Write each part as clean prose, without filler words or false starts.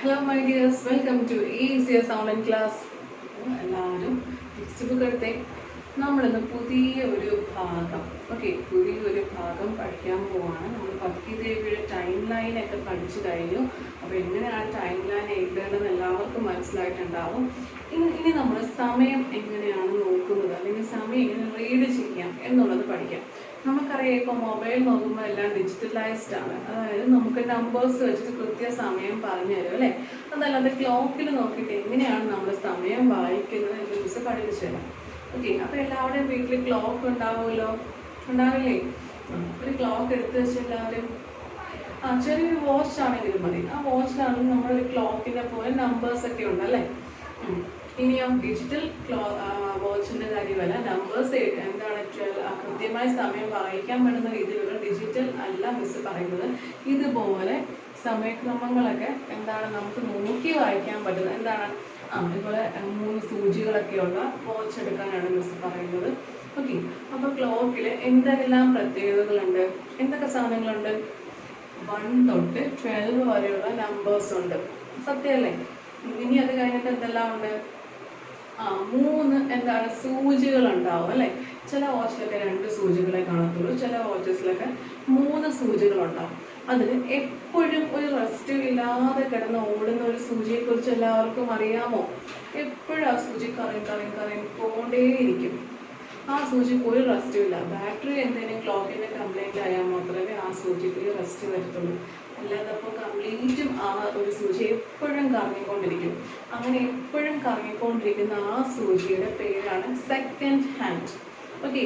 Hello my dears, welcome to ECS online class. എല്ലാവരും text book എടുത്തേ. നമ്മളിന്ന് പുതിയൊരു ഭാഗം പഠിക്കാൻ പോവാണ്. നമ്മൾ ഭക്തി ദേവിയുടെ ടൈം ലൈനൊക്കെ പഠിച്ചു കഴിഞ്ഞു. അപ്പോൾ എങ്ങനെയാണ് ടൈം ലൈൻ എഴുതേണ്ടതെന്ന് എല്ലാവർക്കും മനസ്സിലായിട്ടുണ്ടാവും. ഇനി നമ്മൾ സമയം എങ്ങനെയാണ് നോക്കുന്നത്, അല്ലെങ്കിൽ സമയം എങ്ങനെ റീഡ് ചെയ്യാം എന്നുള്ളത് പഠിക്കാം. നമുക്കറിയാം ഇപ്പോൾ മൊബൈൽ നോക്കുമ്പോൾ എല്ലാം ഡിജിറ്റലൈസ്ഡ് ആണ്. അതായത് നമുക്ക് നമ്പേഴ്സ് വെച്ചിട്ട് കൃത്യസമയം പറഞ്ഞു തരും അല്ലേ. അതല്ലാതെ ക്ലോക്കിൽ നോക്കിയിട്ട് എങ്ങനെയാണ് നമ്മൾ സമയം വായിക്കുന്നത് എന്ന് മിസ് പഠിപ്പിച്ചു തരാം. ഓക്കെ, അപ്പോൾ എല്ലാവരുടെയും വീട്ടിൽ ക്ലോക്ക് ഉണ്ടാവുമല്ലോ, ഉണ്ടാവില്ലേ? ഒരു ക്ലോക്ക് എടുത്ത് വെച്ച് എല്ലാവരും ചെറിയൊരു വാച്ച് ആണെങ്കിലും മതി. ആ വാച്ചിലാണെങ്കിൽ നമ്മളൊരു ക്ലോക്കിനെ പോലെ നമ്പേഴ്സ് ഒക്കെ ഉണ്ട് അല്ലേ. ഇനിയോ ഡിജിറ്റൽ വാച്ചിന്റെ കാര്യമല്ല, നമ്പേഴ്സ് എന്താണ് കൃത്യമായി സമയം വായിക്കാൻ പറ്റുന്ന രീതിയിലുള്ള ഡിജിറ്റൽ അല്ല മിസ് പറയുന്നത്. ഇതുപോലെ സമയക്രമങ്ങളൊക്കെ എന്താണ് നമുക്ക് നോക്കി വായിക്കാൻ പറ്റുന്നത്. എന്താണ് ഇതുപോലെ 3 സൂചികളൊക്കെയുള്ള വാച്ച് എടുക്കാനാണ് മിസ് പറയുന്നത്. ഓക്കെ, അപ്പൊ ക്ലോക്കിൽ എന്തെല്ലാം പ്രത്യേകതകളുണ്ട്, എന്തൊക്കെ സാധനങ്ങളുണ്ട്? 1 തൊട്ട് 12 വരെയുള്ള നമ്പേഴ്സ് ഉണ്ട്, സത്യമല്ലേ? ഇനി അത് കഴിഞ്ഞിട്ട് എന്തെല്ലാം ഉണ്ട്? 3 എന്താണ് സൂചികൾ ഉണ്ടാവും അല്ലെ. ചില വാച്ചിലൊക്കെ 2 സൂചികളെ കാണത്തുള്ളൂ, ചില വാച്ചസിലൊക്കെ 3 സൂചികൾ ഉണ്ടാവും. അതിന് എപ്പോഴും ഒരു റെസ്റ്റ് ഇല്ലാതെ കിടന്ന് ഓടുന്ന ഒരു സൂചിയെ കുറിച്ച് എല്ലാവർക്കും അറിയാമോ? എപ്പോഴും ആ സൂചി കറങ്ങിക്കൊണ്ടേയിരിക്കും. ആ സൂചിക്ക് ഒരു റെസ്റ്റും ഇല്ല. ബാറ്ററി എന്തെങ്കിലും ക്ലോക്കിന്റെ കംപ്ലൈന്റ് ആയാൽ മാത്രമേ ആ സൂചിക്ക് റെസ്റ്റ് വരത്തുള്ളൂ. അല്ലാതെ അപ്പോൾ കംപ്ലീറ്റും ആ ഒരു സൂചി എപ്പോഴും കറങ്ങിക്കൊണ്ടിരിക്കും. അങ്ങനെ എപ്പോഴും കറങ്ങിക്കൊണ്ടിരിക്കുന്ന ആ സൂചിയുടെ പേരാണ് സെക്കൻഡ് ഹാൻഡ്. ഓക്കെ,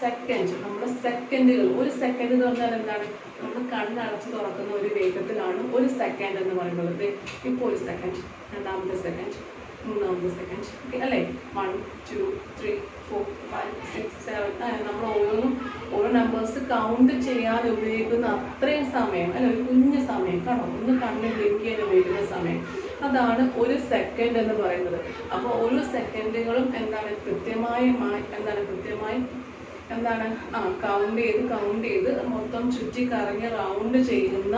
സെക്കൻഡ്, നമ്മുടെ സെക്കൻഡുകൾ. ഒരു സെക്കൻഡ് എന്ന് പറഞ്ഞാൽ എന്താണ്? നമ്മൾ കണ്ണടച്ച് തുറക്കുന്ന ഒരു വേഗത്തിലാണ് ഒരു സെക്കൻഡ് എന്ന് പറയുന്നത്. ഇപ്പോൾ ഒരു സെക്കൻഡ്, രണ്ടാമത്തെ സെക്കൻഡ്, മൂന്നാമത്തെ സെക്കൻഡ്, ഓക്കെ അല്ലേ? 1 2 3 4 5 6 7 നമ്മൾ ഓരോ നമ്പേഴ്സ് കൗണ്ട് ചെയ്യാൻ ഉപയോഗിക്കുന്ന അത്രയും സമയം അല്ലെ, ഒരു കുഞ്ഞു സമയം കാണോ, ഒന്ന് കണ്ണ് ബ്ലിങ്ക് ചെയ്യാൻ ഉപയോഗിക്കുന്ന സമയം, അതാണ് ഒരു സെക്കൻഡ് എന്ന് പറയുന്നത്. അപ്പോൾ ഓരോ സെക്കൻഡുകളും കൃത്യമായി കൗണ്ട് ചെയ്ത് മൊത്തം ചുറ്റി കറങ്ങി റൗണ്ട് ചെയ്യുന്ന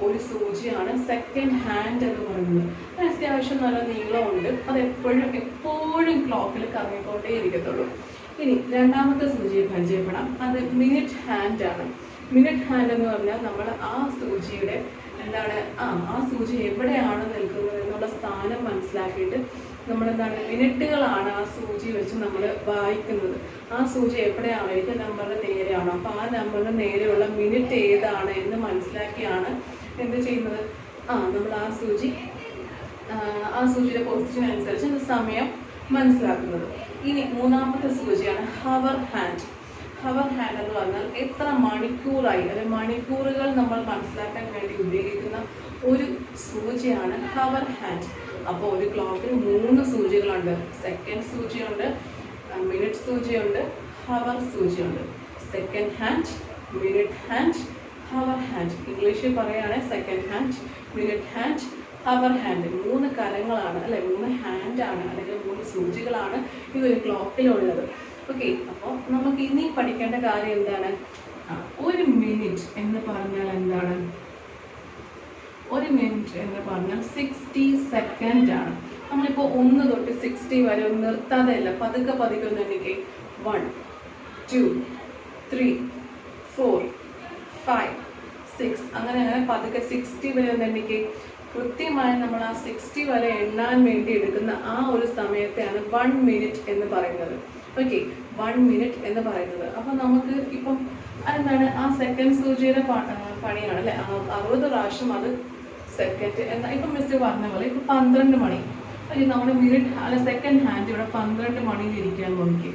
ഒരു സൂചിയാണ് സെക്കൻഡ് ഹാൻഡ് എന്ന് പറയുന്നത്. അത് അത്യാവശ്യം നല്ല നീളമുണ്ട്. അത് എപ്പോഴും ക്ലോക്കിൽ കറങ്ങിക്കൊണ്ടേ ഇരിക്കത്തുള്ളൂ. ഇനി രണ്ടാമത്തെ സൂചിയെ പരിചയപ്പെടാം. അത് മിനിറ്റ് ഹാൻഡ് ആണ്. മിനിറ്റ് ഹാൻഡ് എന്ന് പറഞ്ഞാൽ നമ്മൾ ആ സൂചിയുടെ ആ സൂചി എവിടെയാണ് നിൽക്കുന്നത് എന്നുള്ള സ്ഥാനം മനസ്സിലാക്കിയിട്ട് മിനിറ്റുകളാണ് ആ സൂചി വെച്ച് നമ്മൾ വായിക്കുന്നത്. ആ സൂചി എവിടെയായിരിക്കും നമ്പറിന് നേരെയാണോ, അപ്പോൾ ആ നമ്പറിന് നേരെയുള്ള മിനിറ്റ് ഏതാണ് എന്ന് മനസ്സിലാക്കിയാണ് എന്ത് ചെയ്യുന്നത്? നമ്മൾ ആ സൂചിയുടെ പൊസിഷൻ അനുസരിച്ച് സമയം മനസ്സിലാക്കുന്നത്. ഇനി മൂന്നാമത്തെ സൂചിയാണ് ഹവർ ഹാൻഡ്. ഹവർ ഹാൻഡ് എന്ന് പറഞ്ഞാൽ എത്ര മണിക്കൂറായി അല്ലെങ്കിൽ മണിക്കൂറുകൾ നമ്മൾ മനസ്സിലാക്കാൻ വേണ്ടി ഉപയോഗിക്കുന്ന ഒരു സൂചിയാണ് ഹവർ ഹാൻഡ്. അപ്പോൾ ഒരു ക്ലോക്കിൽ 3 സൂചികളുണ്ട്. സെക്കൻഡ് സൂചിയുണ്ട്, മിനിറ്റ് സൂചിയുണ്ട്, ഹവർ സൂചിയുണ്ട്. Second hand, minute hand, hour hand. ഇംഗ്ലീഷിൽ പറയുകയാണെങ്കിൽ second hand, minute hand, hour hand. 3 കരങ്ങളാണ് അല്ലെ, 3 ഹാൻഡാണ് അല്ലെങ്കിൽ 3 സൂചികളാണ് ഇതൊരു ക്ലോക്കിലുള്ളത്. ഓക്കെ, അപ്പോൾ നമുക്ക് ഇനി പഠിക്കേണ്ട കാര്യം എന്താണ്? ഒരു മിനിറ്റ് എന്ന് പറഞ്ഞാൽ എന്താണ്? ഒരു മിനിറ്റ് എന്ന് പറഞ്ഞാൽ 60 സെക്കൻഡ് ആണ്. നമ്മളിപ്പോൾ 1 തൊട്ട് 60 വരെ ഒന്ന് നിർത്താതെ അല്ല, പതുക്കെ ഒന്ന് എണ്ണിക്കേ. 1 2 3 4 5 6 അങ്ങനെ പതുക്കെ 60 വരെ ഒന്ന് എണ്ണിക്കേ. കൃത്യമായി നമ്മൾ ആ 60 വരെ എണ്ണാൻ വേണ്ടി എടുക്കുന്ന ആ ഒരു സമയത്തെയാണ് 1 മിനിറ്റ് എന്ന് പറയുന്നത്. ഓക്കെ, 1 മിനിറ്റ് എന്ന് പറയുന്നത്. അപ്പം നമുക്ക് ഇപ്പം അതെന്താണ്? ആ സെക്കൻഡ് സൂചിയുടെ പണിയാണ് അല്ലെ. 60 പ്രാവശ്യം അത് സെക്കൻഡ് എന്നാ. ഇപ്പം മിസ് പറഞ്ഞ പോലെ ഇപ്പം 12 മണി, നമ്മുടെ മിനിറ്റ് അല്ല സെക്കൻഡ് ഹാൻഡ് ഇവിടെ 12 മണിയിൽ ഇരിക്കാൻ നോക്കി.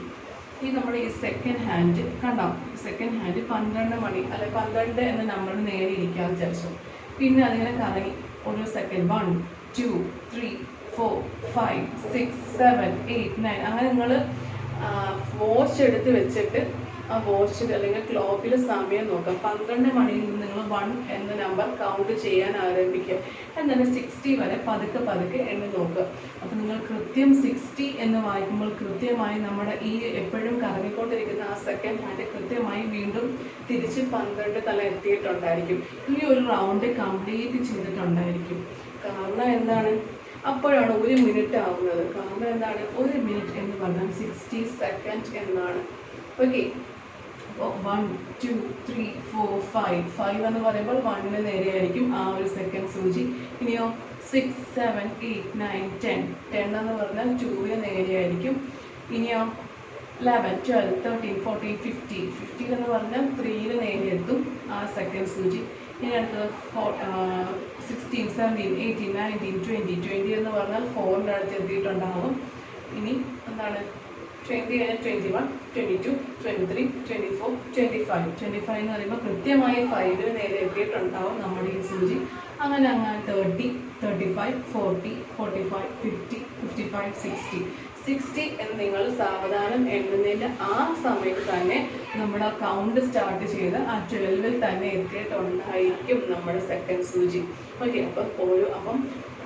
നമ്മുടെ ഈ സെക്കൻഡ് ഹാൻഡ് കണ്ടോ, സെക്കൻഡ് ഹാൻഡ് 12 മണി അല്ലെ 12 എന്ന നമ്പറിന് നേരെ ഇരിക്കാൻ വിചാരിച്ചു. പിന്നെ അതിങ്ങനെ കറങ്ങി ഒരു സെക്കൻഡ് 1 2 3 4 5 6 7 8 9 അങ്ങനെ നിങ്ങൾ വാച്ച് എടുത്ത് വെച്ചിട്ട് ആ വാച്ചിൽ അല്ലെങ്കിൽ ക്ലോക്കിൽ സമയം നോക്കാം. 12 മണിയിൽ നിന്ന് നിങ്ങൾ 1 എന്ന നമ്പർ കൗണ്ട് ചെയ്യാൻ ആരംഭിക്കുക. എന്നിട്ട് 60 വരെ പതുക്കെ പതുക്കെ എണ്ണി നോക്കുക. അപ്പം നിങ്ങൾ കൃത്യം 60 എന്ന് വായിക്കുമ്പോൾ കൃത്യമായി നമ്മുടെ ഈ എപ്പോഴും കറങ്ങിക്കൊണ്ടിരിക്കുന്ന ആ സെക്കൻഡ് ഹാൻഡ് കൃത്യമായി വീണ്ടും തിരിച്ച് 12 തല എത്തിയിട്ടുണ്ടായിരിക്കും. ഈ ഒരു റൗണ്ട് കംപ്ലീറ്റ് ചെയ്തിട്ടുണ്ടായിരിക്കും. കാരണം എന്താണ്? അപ്പോഴാണ് 1 മിനിറ്റ് ആവുന്നത്. കാരണം എന്താണ്? 1 മിനിറ്റ് എന്ന് പറഞ്ഞാൽ 60 സെക്കൻഡ് എന്നാണ്. ഓക്കെ, അപ്പോൾ 1 2 3 4 5 എന്ന് പറയുമ്പോൾ 1ന് നേരെയായിരിക്കും ആ ഒരു സെക്കൻഡ് സൂചി. ഇനിയോ 6 7 8 9 10 എന്ന് പറഞ്ഞാൽ 2ന് നേരെയായിരിക്കും. ഇനിയോ 11 12 13 14 15 എന്ന് പറഞ്ഞാൽ 3ന് നേരെ എത്തും ആ സെക്കൻഡ് സൂചി. ഇനി അടുത്തത് 16 17 18 19 20 എന്ന് പറഞ്ഞാൽ 4ൻ്റെ അടുത്ത് എത്തിയിട്ടുണ്ടാകും. ഇനി എന്താണ് 20 21 22 23 24 25 എന്ന് പറയുമ്പോൾ കൃത്യമായി 5ന് നേരെ എത്തിയിട്ടുണ്ടാവും നമ്മുടെ ഈ സൂചി. അങ്ങനെ 30 35 40 45 50 55 60 എന്ന് നിങ്ങൾ സാവധാനം എണ്ണുന്നതിൻ്റെ ആ സമയത്ത് തന്നെ നമ്മുടെ കൗണ്ട് സ്റ്റാർട്ട് ചെയ്ത് ആ 12ൽ തന്നെ എത്തിയിട്ടുണ്ടായിരിക്കും നമ്മുടെ സെക്കൻഡ് സൂചി. ഓക്കെ, അപ്പം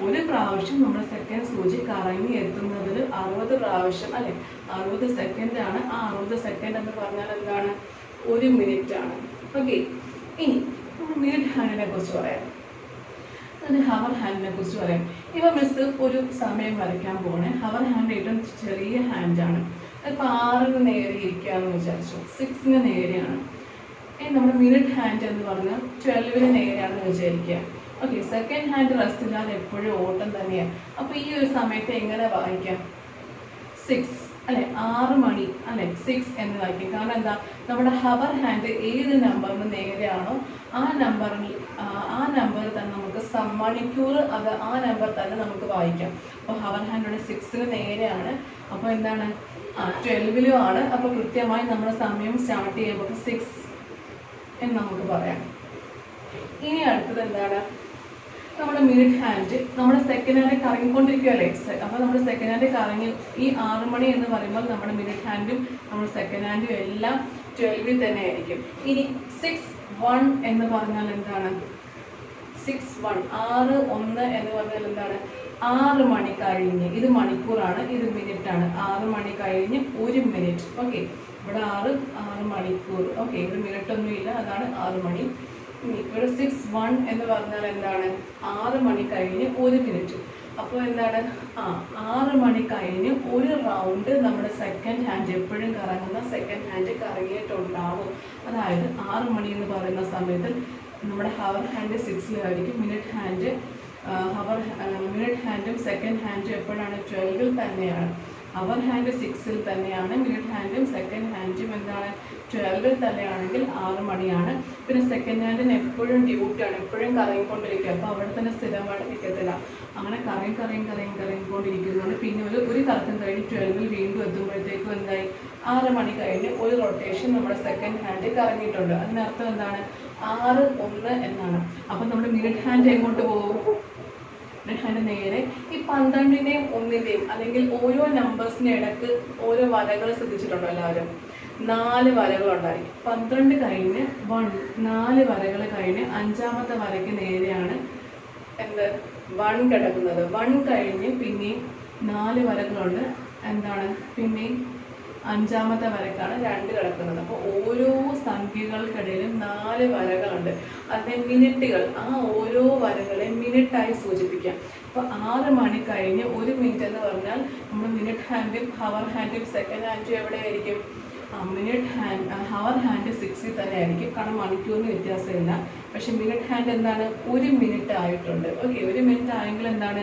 ഒരു പ്രാവശ്യം നമ്മുടെ സെക്കൻഡ് സൂചി കറങ്ങി എത്തുന്നതിൽ 60 പ്രാവശ്യം അല്ലെ, 60 സെക്കൻഡാണ്. ആ 60 സെക്കൻഡ് എന്ന് പറഞ്ഞാൽ എന്താണ്? 1 മിനിറ്റ് ആണ്. ഓക്കെ, ഇനി മിനിറ്റ് ഹാൻഡിനെ കുറിച്ച് പറയാം. അതിന് ഹവർ ഹാൻഡിനെ കുറിച്ച് പറയാം. ഇവ മിസ് ഒരു സമയം വരയ്ക്കാൻ പോകണേ. ഹവർ ഹാൻഡ് ഏറ്റവും ചെറിയ ഹാൻഡാണ്. അതിപ്പോൾ 6ന് നേരെ ഇരിക്കുകയെന്ന് വിചാരിച്ചു, 6ന് നേരെയാണ്. നമ്മുടെ മിനിറ്റ് ഹാൻഡ് എന്ന് പറഞ്ഞാൽ 12ന് നേരെയാണെന്ന് വിചാരിക്കുക. ഓക്കെ, സെക്കൻഡ് ഹാൻഡ് റെസ്റ്റ് ഇല്ലാതെ എപ്പോഴും ഓട്ടം തന്നെയാണ്. അപ്പോൾ ഈ ഒരു സമയത്ത് എങ്ങനെ വായിക്കാം? 6 അല്ലെ, 6 മണി അല്ലെ, 6 എന്ന് വായിക്കും. കാരണം എന്താ? നമ്മുടെ ഹവർ ഹാൻഡ് ഏത് നമ്പറിന് നേരെയാണോ ആ നമ്പർ തന്നെ നമുക്ക് മണിക്കൂർ അത് ആ നമ്പർ തന്നെ നമുക്ക് വായിക്കാം. അപ്പോൾ ഹവർ ഹാൻഡ് 6ന് നേരെയാണ്. അപ്പോൾ എന്താണ്? 12ലും ആണ്. അപ്പോൾ കൃത്യമായി നമ്മുടെ സമയം സ്റ്റാർട്ട് ചെയ്യുമ്പോൾ 6 എന്ന് നമുക്ക് പറയാം. ഇനി അടുത്തത് എന്താണ്? നമ്മുടെ മിനിറ്റ് ഹാൻഡ് നമ്മുടെ സെക്കൻഡ് ഹാൻഡ് കറങ്ങിക്കൊണ്ടിരിക്കുകയല്ലേ. അപ്പോൾ നമ്മുടെ സെക്കൻഡ് ഹാൻഡ് കറങ്ങി ഈ 6 മണി എന്ന് പറയുമ്പോൾ നമ്മുടെ മിനിറ്റ് ഹാൻഡും നമ്മുടെ സെക്കൻഡ് ഹാൻഡും എല്ലാം 12ൽ തന്നെ ആയിരിക്കും. ഇനി 6 1 എന്ന് പറഞ്ഞാൽ എന്താണ്? 6 1 6 1 എന്ന് പറഞ്ഞാൽ എന്താണ്? 6 മണി കഴിഞ്ഞ്, ഇത് മണിക്കൂറാണ്, ഇത് മിനിറ്റ് ആണ്. 6 മണി കഴിഞ്ഞ് 1 മിനിറ്റ്. ഓക്കെ, ഇവിടെ 6 മണിക്കൂർ. ഓക്കെ, ഇവിടെ മിനിറ്റ് ഒന്നുമില്ല, അതാണ് 6 മണി. ഇവിടെ 6 1 എന്ന് പറഞ്ഞാൽ എന്താണ്? 6 മണി കഴിഞ്ഞ് 1 മിനിറ്റ്. അപ്പോൾ എന്താണ്? 6 മണി കഴിഞ്ഞ് ഒരു റൗണ്ട് നമ്മുടെ സെക്കൻഡ് ഹാൻഡ് എപ്പോഴും കറങ്ങുന്ന സെക്കൻഡ് ഹാൻഡ് കറങ്ങിയിട്ടുണ്ടാവും. അതായത് 6 മണി എന്ന് പറയുന്ന സമയത്ത് നമ്മുടെ ഹവർ ഹാൻഡ് 6ലായിരിക്കും. മിനിറ്റ് ഹാൻഡും സെക്കൻഡ് ഹാൻഡും എപ്പോഴാണ്? 12ൽ തന്നെയാണ്. ഹവർ ഹാൻഡ് 6ൽ തന്നെയാണ്. മിനിറ്റ് ഹാൻഡും സെക്കൻഡ് ഹാൻഡും എന്താണ്? 12ൽ തന്നെയാണെങ്കിൽ 6 മണിയാണ്. പിന്നെ സെക്കൻഡ് ഹാൻഡിന് എപ്പോഴും ഡ്യൂട്ടിയാണ്, എപ്പോഴും കറങ്ങിക്കൊണ്ടിരിക്കുക. അപ്പോൾ അവിടെ തന്നെ സ്ഥിരമായിട്ട് നിൽക്കത്തില്ല. അങ്ങനെ കറങ്ങിക്കൊണ്ടിരിക്കുന്നതുകൊണ്ട് പിന്നെ ഒരു കറക്കം കഴിഞ്ഞ് 12ൽ വീണ്ടും എത്തുമ്പോഴത്തേക്കും എന്തായി? 6 മണി കഴിഞ്ഞ് ഒരു റൊട്ടേഷൻ നമ്മുടെ സെക്കൻഡ് ഹാൻഡ് കറങ്ങിയിട്ടുണ്ട്. അതിനർത്ഥം എന്താണ്? 6 1 എന്നാണ്. അപ്പം നമ്മുടെ മിനിറ്റ് ഹാൻഡ് എങ്ങോട്ട് പോകും? മിനിറ്റ് ഹാൻഡ് നേരെ ഈ 12ൻ്റെയും 1ൻ്റെയും അല്ലെങ്കിൽ ഓരോ നമ്പേഴ്സിൻ്റെ ഇടയ്ക്ക് ഓരോ വരകൾ ശ്രദ്ധിച്ചിട്ടുണ്ടോ എല്ലാവരും? 4 വരകളുണ്ടായിരിക്കും. 12 കഴിഞ്ഞ് 1 4 വരകൾ കഴിഞ്ഞ് 5ാമത്തെ വരയ്ക്ക് നേരെയാണ് 1 കിടക്കുന്നത്. 1 കഴിഞ്ഞ് പിന്നെയും 4 വരകളുണ്ട്. എന്താണ്? പിന്നെയും 5ാമത്തെ വരക്കാണ് 2 കിടക്കുന്നത്. അപ്പോൾ ഓരോ സംഖ്യകൾക്കിടയിലും 4 വരകളുണ്ട്. അതിനെ മിനിറ്റുകൾ, ആ ഓരോ വരകളെ മിനിറ്റായി സൂചിപ്പിക്കാം. അപ്പോൾ 6 മണി കഴിഞ്ഞ് 1 മിനിറ്റ് എന്ന് പറഞ്ഞാൽ നമ്മുടെ മിനിറ്റ് ഹാൻഡും ഹവർ ഹാൻഡും സെക്കൻഡ് ഹാൻഡും എവിടെയായിരിക്കും? ഹവർ ഹാൻഡ് 6ൽ തന്നെ ആയിരിക്കും. കാരണം മണിക്കൂറിന് വ്യത്യാസമില്ല. പക്ഷെ മിനിറ്റ് ഹാൻഡ് എന്താണ്? 1 മിനിറ്റ് ആയിട്ടുണ്ട്. ഓക്കെ, 1 മിനിറ്റ് ആയെങ്കിൽ എന്താണ്?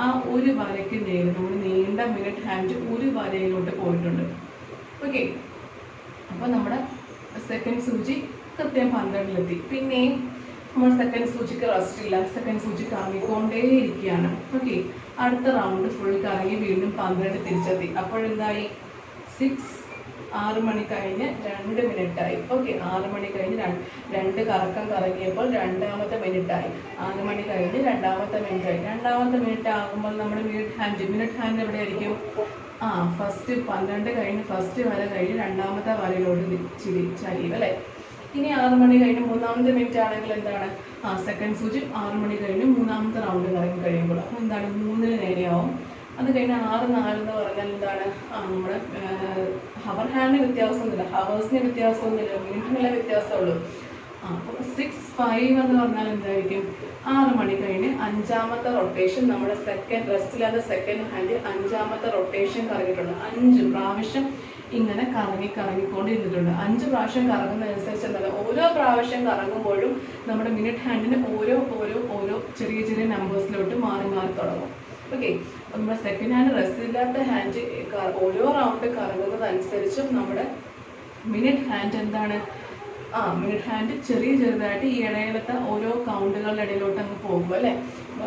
ആ ഒരു വരയ്ക്ക് നേരെ നമ്മൾ നീണ്ട മിനിറ്റ് ഹാൻഡ് ഒരു വരയിലോട്ട് പോയിട്ടുണ്ട്. ഓക്കെ, അപ്പോൾ നമ്മുടെ സെക്കൻഡ് സൂചി കൃത്യം 12ലെത്തി. പിന്നെയും നമ്മൾ സെക്കൻഡ് സൂചിക്ക് റെസ്റ്റ് ഇല്ല, സെക്കൻഡ് സൂചി കറങ്ങിക്കൊണ്ടേ ഇരിക്കുകയാണ്. ഓക്കെ, അടുത്ത റൗണ്ട് ഫുൾ കറങ്ങി വീണ്ടും 12 തിരിച്ചെത്തി. അപ്പോഴെന്തായി? 6 മണി കഴിഞ്ഞ് 2 മിനിറ്റായി. ഓക്കെ, 6 മണി കഴിഞ്ഞ് 2 കറക്കം കറങ്ങിയപ്പോൾ 2ാമത്തെ മിനിറ്റായി. 6 മണി കഴിഞ്ഞ് 2ാമത്തെ മിനിറ്റായി. 2ാമത്തെ മിനിറ്റ് ആകുമ്പോൾ നമ്മുടെ മിനിറ്റ് ഹാൻഡ് എവിടെയായിരിക്കും? ഫസ്റ്റ് 12 കഴിഞ്ഞ് ഫസ്റ്റ് വര കഴിഞ്ഞ് രണ്ടാമത്തെ വരയിലോട്ട് ചരിയും അല്ലേ. ഇനി 6 മണി കഴിഞ്ഞ് മൂന്നാമത്തെ മിനിറ്റ് ആണെങ്കിൽ എന്താണ്, സെക്കൻഡ് സൂചി 6 മണി കഴിഞ്ഞ് മൂന്നാമത്തെ റൗണ്ട് കറങ്ങി കഴിയുമ്പോൾ അപ്പോൾ എന്താണ് 3-ന് നേരെയാവും. അത് കഴിഞ്ഞ് 6-4 എന്ന് പറഞ്ഞാൽ എന്താണ്, നമ്മുടെ ഹവർ ഹാൻഡിന് വ്യത്യാസമൊന്നുമില്ല, ഹവേഴ്സിന് വ്യത്യാസമൊന്നുമില്ല, മിനിറ്റിനുള്ള വ്യത്യാസമുള്ളൂ. അപ്പോൾ 6-5 എന്ന് പറഞ്ഞാൽ എന്തായിരിക്കും, 6 മണി കഴിഞ്ഞ് 5ാമത്തെ റൊട്ടേഷൻ നമ്മുടെ സെക്കൻഡ് റെസ്റ്റില്ലാതെ സെക്കൻഡ് ഹാൻഡ് 5ാമത്തെ റൊട്ടേഷൻ കറങ്ങിയിട്ടുണ്ട്. 5 പ്രാവശ്യം ഇങ്ങനെ കറങ്ങിക്കൊണ്ടിരുന്നിട്ടുണ്ട്. 5 പ്രാവശ്യം കറങ്ങുന്നതനുസരിച്ച് എന്താണ്, ഓരോ പ്രാവശ്യം കറങ്ങുമ്പോഴും നമ്മുടെ മിനിറ്റ് ഹാൻഡിന് ഓരോ ചെറിയ നമ്പേഴ്സിലോട്ട് മാറി തുടങ്ങും. ഓക്കെ, നമ്മുടെ സെക്കൻഡ് ഹാൻഡ് റെസ്റ്റ് ഇല്ലാത്ത ഹാൻഡ് ഓരോ റൗണ്ട് കറങ്ങുന്നതനുസരിച്ചും നമ്മുടെ മിനിറ്റ് ഹാൻഡ് എന്താണ്, മിനിറ്റ് ഹാൻഡ് ചെറുതായിട്ട് ഈ ഇടയിലത്തെ ഓരോ കൗണ്ടുകളുടെ ഇടയിലോട്ട് അങ്ങ് പോകും അല്ലേ.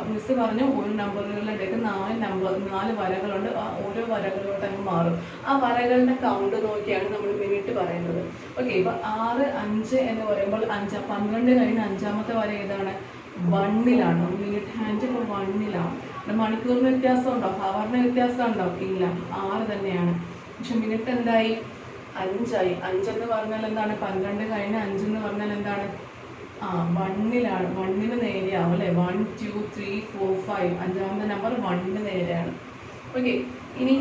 മിസ് പറഞ്ഞു ഓരോ നമ്പറുകളുടെ ഇടയ്ക്ക് 4 വരകളുണ്ട്, ഓരോ വരകളിലോട്ട് അങ്ങ് മാറും. ആ വരകളുടെ കൗണ്ട് നോക്കിയാണ് നമ്മൾ മിനിറ്റ് പറയുന്നത്. ഓക്കെ, ഇപ്പൊ 6, 5 എന്ന് പറയുമ്പോൾ 12 കഴിഞ്ഞ് 5ാമത്തെ വര ഏതാണ്, 1-ലാണ്. മിനിറ്റ് ഹാൻഡ് ഇപ്പോൾ 1-ലാണ്. മണിക്കൂറിന് വ്യത്യാസം ഉണ്ടോ, ഹവറിന് വ്യത്യാസം ഉണ്ടോ, ഇല്ല, 6 തന്നെയാണ്. പക്ഷെ മിനിറ്റ് എന്തായി, 5ആയി. 5 എന്ന് പറഞ്ഞാൽ എന്താണ്, 12 കഴിഞ്ഞ് 5 എന്ന് പറഞ്ഞാൽ എന്താണ്, 1-ലാണ്. 1-ന് നേരെയാവും അല്ലേ. 1, 2, 3, 4, 5 5ാമത്തെ നമ്പർ 1-ന് നേരെയാണ്. ഓക്കെ, ഇനി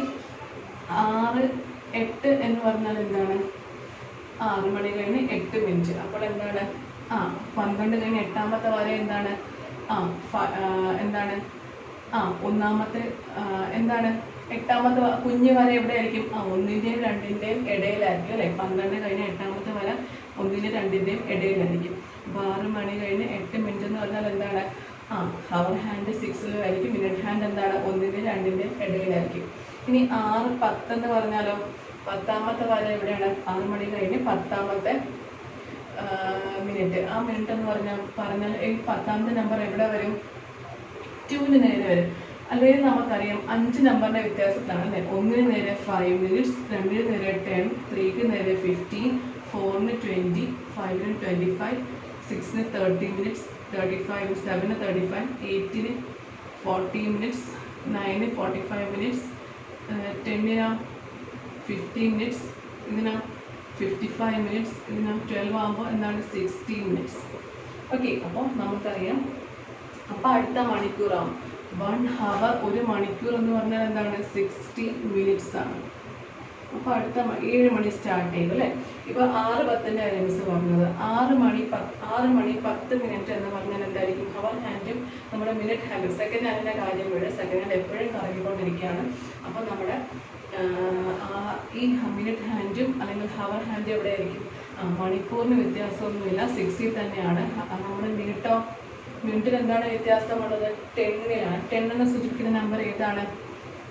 6, 8 എന്ന് പറഞ്ഞാൽ എന്താണ്, 6 മണി കഴിഞ്ഞ് 8 മിനിറ്റ്. അപ്പോൾ എന്താണ്, 12 കഴിഞ്ഞ് 8ാമത്തെ വര എന്താണ്, എന്താണ്, ഒന്നാമത്തെ എന്താണ്, 8ാമത്തെ കുഞ്ഞ് വര എവിടെ ആയിരിക്കും, 1-ന്റെയും 2-ന്റെയും ഇടയിലായിരിക്കും അല്ലേ. 12 കഴിഞ്ഞ് 8ാമത്തെ വര 1-ന്റെയും 2-ന്റെയും ഇടയിലായിരിക്കും. അപ്പോൾ 6 മണി കഴിഞ്ഞ് 8 മിനിറ്റ് എന്ന് പറഞ്ഞാൽ എന്താണ്, ഹവർ ഹാൻഡ് 6-ലായിരിക്കും, മിനിറ്റ് ഹാൻഡ് എന്താണ് 1-ന്റെയും 2-ന്റെയും ഇടയിലായിരിക്കും. ഇനി 6, 10 എന്ന് പറഞ്ഞാലോ, 10ാമത്തെ വര എവിടെയാണ്, 6 മണി കഴിഞ്ഞ് 10ാമത്തെ മിനിറ്റ്. ആ മിനിറ്റ് എന്ന് പറഞ്ഞാൽ ഈ 10ാമത്തെ നമ്പർ എവിടെ വരും, 2-ന് നേരെ വരും. അല്ലെങ്കിൽ നമുക്കറിയാം 5 നമ്പറിന്റെ വ്യത്യാസത്തിലാണ് അല്ലേ. 1-ന് നേരെ 5 മിനിറ്റ്സ്, 2-ന് നേരെ 10, 3-ക്ക് നേരെ 15, 4-ന് 20, 5-ന് 25, 6-ന് 30 മിനിറ്റ്സ്, 35, 7-ന് 35, 8-ന് 40 മിനിറ്റ്സ്, 9-ന് 45 മിനിറ്റ്സ്, 10-ന് 50 മിനിറ്റ്സ്, ഇതിന് 55 മിനിറ്റ്സ്, ഇതിന് 12 ആകുമ്പോൾ എന്താണ് 60 മിനിറ്റ്സ്. ഓക്കെ, അപ്പോൾ നമുക്കറിയാം. അപ്പോൾ അടുത്ത മണിക്കൂറാവും 1 ഹവർ. 1 മണിക്കൂർ എന്ന് പറഞ്ഞാൽ എന്താണ്, 60 മിനിറ്റ്സ് ആണ്. അപ്പോൾ അടുത്ത 7 മണി സ്റ്റാർട്ട് ചെയ്തു അല്ലേ. ഇപ്പോൾ 6:10 മിസ് പറഞ്ഞത് 6 മണി 10 മിനിറ്റ് എന്ന് പറഞ്ഞാൽ എന്തായിരിക്കും, ഹവർ ഹാൻഡും നമ്മുടെ മിനിറ്റ് ഹാൻഡും സെക്കൻഡ് ഹാൻഡിൻ്റെ കാര്യം വിടെ സെക്കൻഡ് ഹാൻഡ് എപ്പോഴും കറങ്ങിക്കൊണ്ടിരിക്കുകയാണ്. അപ്പോൾ നമ്മുടെ ഈ മിനിറ്റ് ഹാൻഡും അല്ലെങ്കിൽ ഹവർ ഹാൻഡും എവിടെ ആയിരിക്കും, മണിക്കൂറിന് വ്യത്യാസമൊന്നുമില്ല, 60 തന്നെയാണ്. നമ്മുടെ മിനിറ്റിൽ എന്താണ് വ്യത്യാസമുള്ളത്, 10-ലാണ്. 10 എന്ന് സൂചിപ്പിക്കുന്ന നമ്പർ ഏതാണ്,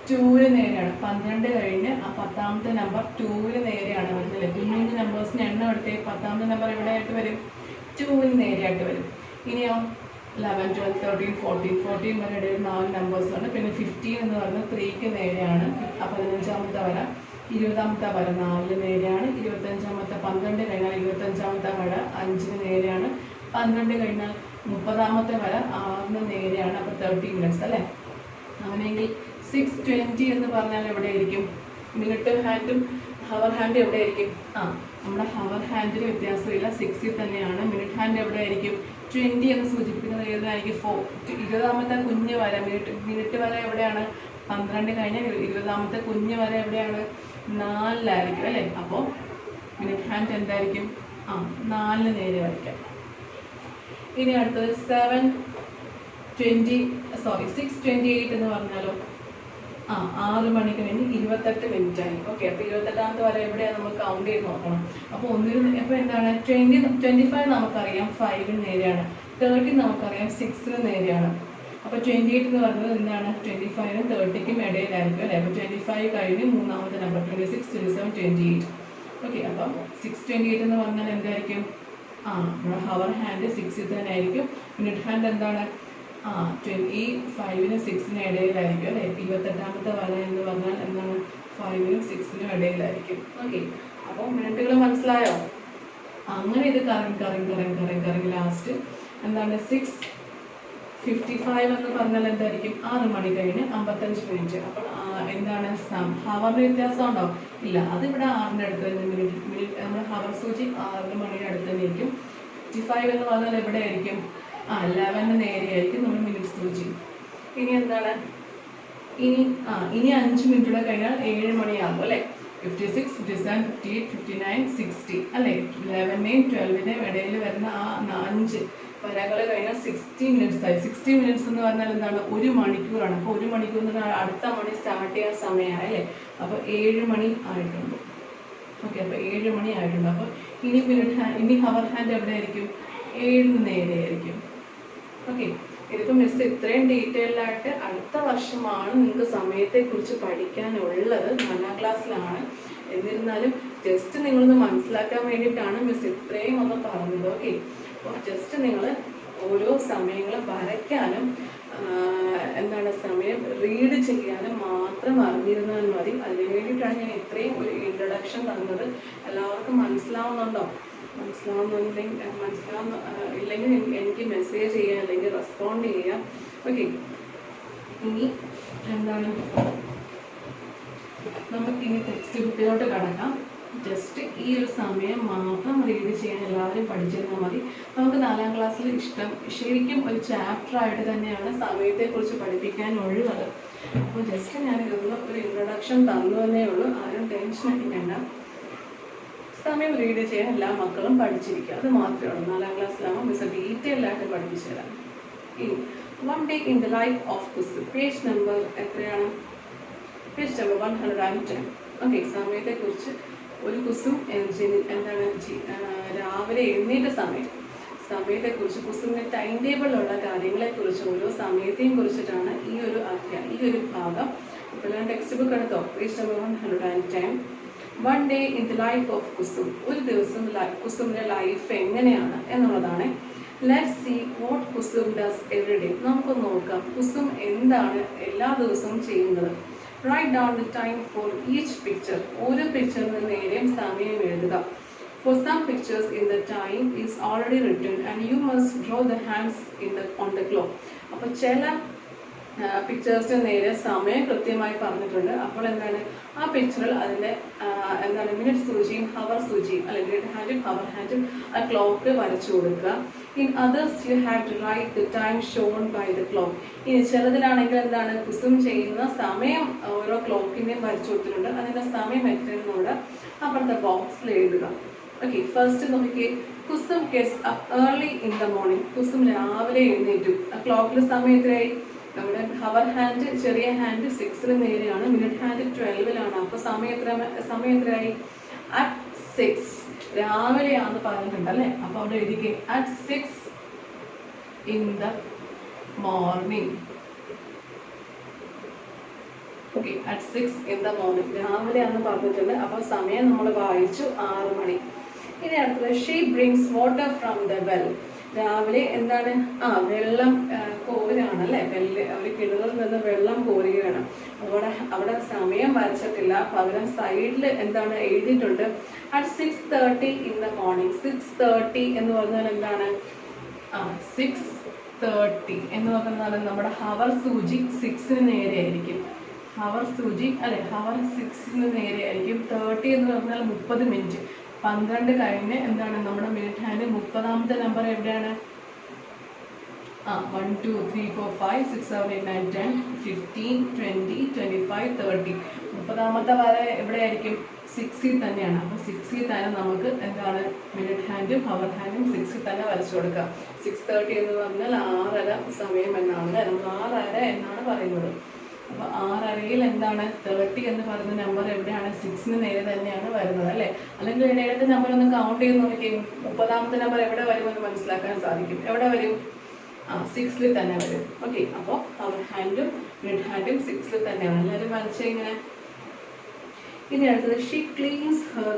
2-ന് നേരെയാണ്. 12 കഴിഞ്ഞ് 10ാമത്തെ നമ്പർ 2-ന് നേരെയാണ് വരുന്നത്. കുഞ്ഞു നമ്പേഴ്സിന് എണ്ണം എടുത്ത് 10ാമത്തെ നമ്പർ എവിടെയായിട്ട് വരും, 2-ന് നേരെയായിട്ട് വരും. ഇനിയോ 11, 12, 13, 14 വരെ ഇടയിൽ 4 നമ്പേഴ്സാണ്. പിന്നെ 15 എന്ന് പറയുന്നത് 3-ക്ക് നേരെയാണ്. 15ാമത്തെ വര, 20ാമത്തെ വര 4-ന് നേരെയാണ്. 25ാമത്തെ 12 കഴിഞ്ഞാൽ 25ാമത്തെ വര 5-ന് നേരെയാണ്. 12 കഴിഞ്ഞാൽ 30ാമത്തെ വര 6-ന് നേരെയാണ്. അപ്പോൾ 30 മിനിറ്റ്സ് അല്ലേ. അങ്ങനെയെങ്കിൽ 6:20 എന്ന് പറഞ്ഞാൽ എവിടെയായിരിക്കും, മിനിറ്റ് ഹാൻഡും ഹവർ ഹാൻഡും എവിടെയായിരിക്കും, നമ്മുടെ ഹവർ ഹാൻഡിന് വ്യത്യാസമില്ല, 60 തന്നെയാണ്. മിനിറ്റ് ഹാൻഡ് എവിടെയായിരിക്കും, 20 എന്ന് സൂചിപ്പിക്കുന്നത് ഏതായിരിക്കും, 20ാമത്തെ കുഞ്ഞ് വര മിനിറ്റ് വര എവിടെയാണ്, 12 കഴിഞ്ഞാൽ 20ാമത്തെ കുഞ്ഞ് വര എവിടെയാണ്, 4-ലായിരിക്കും അല്ലേ. അപ്പോൾ മിനിറ്റ് ഹാൻഡ് എന്തായിരിക്കും, 4-ന് നേരെ വരയ്ക്കാം. ഇനി അടുത്തത് 6:28 എന്ന് പറഞ്ഞാലോ, 6 മണി കഴിഞ്ഞ് 28 മിനിറ്റ് ആയി. ഓക്കെ, അപ്പോൾ 28ാമത്തെ വരെ എവിടെയാണ് നമ്മൾ കൗണ്ട് ചെയ്ത് നോക്കണം. അപ്പോൾ അപ്പോൾ എന്താണ് 25 നമുക്കറിയാം 5-ന് നേരെയാണ്, 30 നമുക്കറിയാം 6-ന് നേരെയാണ്. അപ്പോൾ 28 എന്ന് പറയുന്നത് എന്താണ്, 25-നും 30-ക്കും ഇടയിലായിരിക്കും അല്ലേ. അപ്പോൾ 25 കഴിഞ്ഞ് മൂന്നാമത്തെ നമ്പർ 26, 27, 28. ഓക്കെ, അപ്പം 6:28 എന്ന് പറഞ്ഞാൽ എന്തായിരിക്കും, ഹവർ ഹാൻഡ് 60 തന്നെ ആയിരിക്കും. മിനിറ്റ് ഹാൻഡ് എന്താണ്, ഈ 5-നും 6-നും ഇടയിലായിരിക്കും അല്ലേ. 28ാമത്തെ വര എന്ന് പറഞ്ഞാൽ എന്താണ്, 5-നും 6-നും ഇടയിലായിരിക്കും. ഓക്കെ, അപ്പോൾ മിനിറ്റുകൾ മനസ്സിലായോ. അങ്ങനെ ഇത് കറങ്ങി ലാസ്റ്റ് എന്താണ് 55 എന്ന് പറഞ്ഞാൽ എന്തായിരിക്കും? 6 മണി കഴിഞ്ഞ് 55 മിനിറ്റ്. അപ്പോൾ എന്താണ് ഹവറിന് വ്യത്യാസം ഉണ്ടോ? ഇല്ല. അതിവിടെ 6-ന്റെ അടുത്ത് തന്നെ മിനിറ്റ് നമ്മുടെ ഹവർ സൂചി 6 മണിയുടെ അടുത്ത് തന്നെ ആയിരിക്കും. 55 എന്ന് പറഞ്ഞാൽ എവിടെ ആയിരിക്കും? 11 നേരെ ആയിരിക്കും നമ്മുടെ മിനിറ്റ് സൂചി. ഇനി എന്താണ്? ഇനി 5 മിനിറ്റ് കഴിഞ്ഞാൽ 7 മണിയാകും അല്ലേ? 56, 57, 58, 59, 60 അല്ലേ? 11-നെയും 12-നെയും ഇടയിൽ വരുന്ന ആ 5 വരകൾ കഴിഞ്ഞാൽ 60 മിനിറ്റ്സ് ആയി. 60 മിനിറ്റ്സ് എന്ന് പറഞ്ഞാൽ എന്താണ്? 1 മണിക്കൂറാണ്. അപ്പോൾ 1 മണിക്കൂർ എന്ന് പറഞ്ഞാൽ അടുത്ത മണി സ്റ്റാർട്ട് ചെയ്യാൻ സമയമായി അല്ലേ? അപ്പോൾ 7 മണി ആയിട്ടുണ്ട്. ഓക്കെ, അപ്പോൾ 7 മണി ആയിട്ടുണ്ട്. അപ്പോൾ ഇനി ഹവർ ഹാൻഡ് എവിടെ ആയിരിക്കും? 7 നേരെ ആയിരിക്കും. ഓക്കെ, ഇതിപ്പോൾ മിസ് ഇത്രയും ഡീറ്റെയിൽഡ് ആയിട്ട് അടുത്ത വർഷമാണ് നിങ്ങൾക്ക് സമയത്തെക്കുറിച്ച് പഠിക്കാനുള്ളത്. 4ാം ക്ലാസ്സിലാണ്. എന്നിരുന്നാലും ജസ്റ്റ് നിങ്ങളൊന്ന് മനസ്സിലാക്കാൻ വേണ്ടിയിട്ടാണ് മിസ് ഇത്രയും ഒന്ന് പറഞ്ഞത്. ഓക്കെ, അപ്പോൾ ജസ്റ്റ് നിങ്ങൾ ഓരോ സമയങ്ങൾ വരയ്ക്കാനും എന്താണ് സമയം റീഡ് ചെയ്യാനും മാത്രം അറിഞ്ഞിരുന്നാൽ മതി. അതിന് വേണ്ടിയിട്ടാണ് ഞാൻ ഇത്രയും ഒരു ഇൻട്രൊഡക്ഷൻ തന്നത്. എല്ലാവർക്കും മനസ്സിലാവുന്നുണ്ടോ? ഇല്ലെങ്കിൽ എനിക്ക് മെസ്സേജ് ചെയ്യാം, അല്ലെങ്കിൽ റെസ്പോണ്ട് ചെയ്യാം. ഓക്കെ, ഇനി എന്താണ് നമുക്കിനി ടെക്സ്റ്റ് ബുക്കിലോട്ട് കടക്കാം. ജസ്റ്റ് ഈ ഒരു സമയം മാത്രം റീഡ് ചെയ്യാൻ എല്ലാവരും പഠിച്ചിരുന്നാൽ മതി. നമുക്ക് 4ാം ക്ലാസ്സിൽ ശരിക്കും ഒരു ചാപ്റ്റർ ആയിട്ട് തന്നെയാണ് സമയത്തെക്കുറിച്ച് പഠിപ്പിക്കാനുള്ളത്. അപ്പോൾ ജസ്റ്റ് ഞാൻ ഇതൊന്ന് ഒരു ഇൻട്രൊഡക്ഷൻ തന്നു എന്നേ ഉള്ളൂ. ആരും ടെൻഷൻ അടിക്കേണ്ട. സമയം റീഡ് ചെയ്യാൻ എല്ലാ മക്കളും പഠിച്ചിരിക്കുക, അത് മാത്രമേ ഉള്ളൂ. 4ാം ക്ലാസ്സിലാകുമ്പോൾ മിസ് ഡീറ്റെയിൽഡ് ആയിട്ട് പഠിപ്പിച്ചു തരാം. ഇനി 1 day in the life of Kusum, page number എത്രയാണ്? Page number 110. ഓക്കെ, സമയത്തെക്കുറിച്ച് ഒരു കുസും എന്താണ് രാവിലെ എഴുന്നേറ്റ സമയത്തെക്കുറിച്ച് കുസുമിൻ്റെ ടൈം ടേബിളിലുള്ള കാര്യങ്ങളെക്കുറിച്ച് ഓരോ സമയത്തെയും കുറിച്ചിട്ടാണ് ഈ ഒരു ഭാഗം. ഇപ്പോൾ ഞാൻ ടെക്സ്റ്റ് ബുക്ക് എടുത്തോ? Page number 110. 1 day in the life of Kusum, ഒരു ദിവസം കുസുമിൻ്റെ ലൈഫ് എങ്ങനെയാണ് എന്നുള്ളതാണ്. Let's see what Kusum does every day. നമുക്ക് നോക്കാം കുസും എന്താണ് എല്ലാ ദിവസവും ചെയ്യുന്നത്. Write down the time for each picture. ഓരോ പിക്ചറിന് നേരെയും സമയം എഴുതുക. For some pictures in the time is already written and you must draw the hands on the clock. അപ്പോൾ ചില പിക്ചേഴ്സിന് നേരെ സമയം കൃത്യമായി പറഞ്ഞിട്ടുണ്ട്. അപ്പോൾ എന്താണ് ആ പിക്ചറിൽ അതിൻ്റെ എന്താണ് മിനിറ്റ് സൂചിയും ഹവർ സൂചിയും അല്ലെങ്കിൽ മിനിറ്റ് ഹാൻഡും ഹവർ ഹാൻഡും ആ ക്ലോക്ക് വരച്ചു കൊടുക്കുക. In others you have to write the time shown by the clock. ഇനി ചിലതിലാണെങ്കിൽ എന്താണ് കുസും ചെയ്യുന്ന സമയം ഓരോ ക്ലോക്കിൻ്റെയും വരച്ചു കൊടുത്തിട്ടുണ്ട്. അതിൻ്റെ സമയം എത്രയെന്നോട് അപ്പുറത്തെ ബോക്സിൽ എഴുതുക. ഓക്കെ, ഫസ്റ്റ് നോക്കിക്കേ. Kusum gets up early in the morning. Kusum രാവിലെ എഴുന്നേറ്റു. ആ ക്ലോക്കിൽ സമയം എത്രയായി? നമ്മുടെ ഹവർ ഹാൻഡ് ചെറിയ ഹാൻഡ് 6-ന് നേരെയാണ്, മിനിറ്റ് ഹാൻഡ് 12-ലാണ്. അപ്പോൾ സമയം എത്രയായി? അറ്റ് 6 രാവിലെയാണെന്ന് പറഞ്ഞിട്ടുണ്ട് അല്ലേ? അപ്പോൾ അവിടെ എഴുതിക്കേ അറ്റ് 6 in the morning. ഓക്കെ, അറ്റ് 6 in the morning രാവിലെയാണെന്ന് പറഞ്ഞിട്ടുണ്ട്. അപ്പോൾ സമയം നമ്മൾ വായിച്ചു 6 മണി. ഇനി അടുത്തത് she brings water from the well. രാവിലെ എന്താണ്? വെള്ളം കോരുകയാണല്ലേ? അവർ കിണറിൽ നിന്ന് വെള്ളം കോരുകയാണ്. അവിടെ സമയം വരച്ചിട്ടില്ല, പകരം സൈഡിൽ എന്താണ് എഴുതിയിട്ടുണ്ട് അറ്റ് 6:30 in the morning. 6:30 എന്ന് പറഞ്ഞാൽ എന്താണ്? 6:30 എന്ന് പറഞ്ഞാൽ നമ്മുടെ ഹവർ സൂചി 6-ന് നേരെ ആയിരിക്കും. ഹവർ സൂചി അല്ലെ? ഹവർ 6-ന് നേരെ ആയിരിക്കും. 30 എന്ന് പറഞ്ഞാൽ 30 മിനിറ്റ്. 12 കഴിഞ്ഞ് എന്താണ് നമ്മുടെ മിനിറ്റ് ഹാൻഡ് 30ാമത്തെ നമ്പർ എവിടെയാണ്? 1 2 3 4 5 6 7 8 9 10 15 20 25 30. 30ാമത്തെ വര എവിടെയായിരിക്കും? 6-ൽ തന്നെയാണ്. അപ്പോൾ 6-ൽ തന്നെ നമുക്ക് എന്താണ് മിനിറ്റ് ഹാൻഡും ഹവർ ഹാൻഡും 6-ൽ തന്നെ വരച്ചു കൊടുക്കാം. 6:30 എന്ന് പറഞ്ഞാൽ 6:30 സമയം എന്നാണ് അല്ലേ? നമ്മൾ 6:30 എന്നാണ് പറയുന്നത്. അപ്പോൾ 6:30 എന്താണ് 30 എന്ന് പറയുന്ന നമ്പർ എവിടെയാണ്? 6-ന് നേരെ തന്നെയാണ് വരുന്നത് അല്ലേ? അല്ലെങ്കിൽ ഇടയിലത്തെ നമ്പർ ഒന്ന് കൗണ്ട് ചെയ്ത് നോക്കിയും 30ാമത്തെ നമ്പർ എവിടെ വരുമെന്ന് മനസ്സിലാക്കാൻ സാധിക്കും. എവിടെ വരും? 6-ൽ തന്നെ വരും. ഓക്കെ, അപ്പോൾ ഹവർ ഹാൻഡും മിനിറ്റ് ഹാൻഡും 6-ൽ തന്നെയാണ്. എല്ലാവരും വരച്ച് ഇങ്ങനെ. ഇനി അടുത്തത് ഷീ ക്ലീൻസ് ഹെർ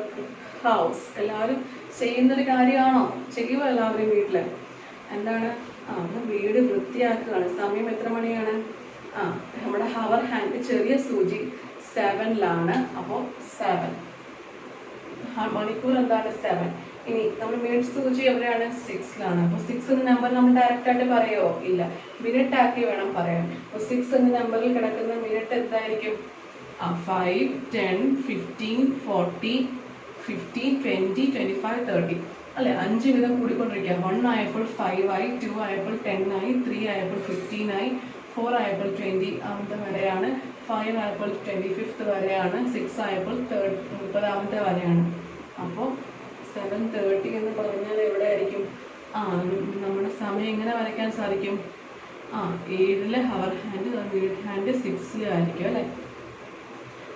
ഹൗസ്. എല്ലാവരും ചെയ്യുന്നൊരു കാര്യമാണോ? ചെയ്യുമോ എല്ലാവരും വീട്ടിൽ? എന്താണ്? വീട് വൃത്തിയാക്കുകയാണ്. സമയം എത്ര മണിയാണ്? നമ്മുടെ ഹവർ ഹാൻഡ് ചെറിയ സൂചി 7-ലാണ്. അപ്പോൾ 7 മണിക്കൂർ എന്താണ്? 7. ഇനി നമ്മൾ മിനിറ്റ് സൂചി എവിടെയാണ്? 6ലാണ്. അപ്പോൾ 6 എന്ന നമ്പർ നമ്മൾ ഡയറക്റ്റ് ആയിട്ട് പറയുമോ? ഇല്ല, മിനിറ്റ് ആക്കി വേണം പറയാൻ. അപ്പോൾ 6 എന്ന നമ്പറിൽ കിടക്കുന്ന മിനിറ്റ് എന്തായിരിക്കും? 5, 10, 15, 40, 50, 20, 25, 30 അല്ലെ? 5 വിധം കൂടിക്കൊണ്ടിരിക്കുക. 1 ആയപ്പോൾ 5 ആയി, 2 ആയപ്പോൾ 10 ആയി, 3 ആയപ്പോൾ 15 ആയി, 4 ആയപ്പോൾ 20 വരെയാണ്, 5 ആയപ്പോൾ 25th വരെയാണ്, 6 ആയപ്പോൾ 30th വരെയാണ്. അപ്പോൾ 7:30 എന്ന് പറഞ്ഞാൽ എവിടെ ആയിരിക്കും? നമ്മുടെ സമയം എങ്ങനെ വരയ്ക്കാൻ സാധിക്കും? 7ലെ ഹവർ ഹാൻഡ്, മിനിറ്റ് ഹാൻഡ് 6ലായിരിക്കും അല്ലേ?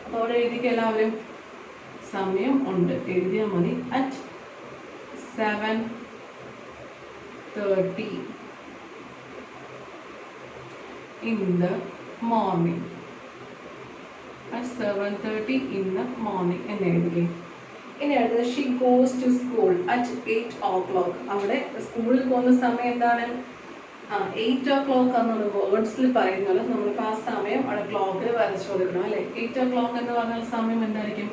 അപ്പോൾ അവിടെ എഴുതിക്കുക എല്ലാവരും. സമയം ഉണ്ട്, എഴുതിയാൽ മതി. at 7:30 in the morning. at 7:30 in the morning എന്ന് എഴുതി. ഇനി അടുത്തത് she goes to school at 8 o'clock. അവിടെ സ്കൂളിൽ പോകുന്ന സമയം എന്താണ്? 8 o'clock എന്നുള്ള വേർഡ്സിൽ പറയുന്നത് നമ്മളിപ്പോൾ ആ സമയം അവിടെ ക്ലോക്കിൽ വരച്ചു കൊടുക്കണം അല്ലേ? 8 o'clock എന്ന് പറഞ്ഞാൽ സമയം എന്തായിരിക്കും?